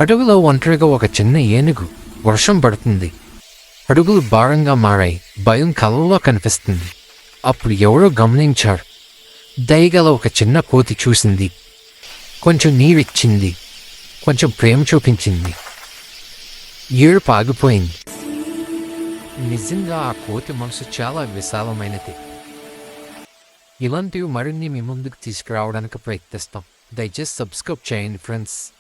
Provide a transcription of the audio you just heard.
అడవిలో ఒంటరిగా ఒక చిన్న ఏనుగు. వర్షం పడుతుంది. అడుగులు భారంగా మారాయి. భయం కళ్ళలో కనిపిస్తుంది. అప్పుడు ఎవరో గమనించారు. దయగల ఒక చిన్న కోతి చూసింది. కొంచెం నీరిచ్చింది. కొంచెం ప్రేమ చూపించింది. ఏడుపు ఆగిపోయింది. నిజంగా ఆ కోతి మనసు చాలా విశాలమైనది. ఇలాంటివి మరిన్ని మీ ముందుకు తీసుకురావడానికి ప్రయత్నిస్తాం. దయచేసి సబ్స్క్రైబ్ చేయండి ఫ్రెండ్స్.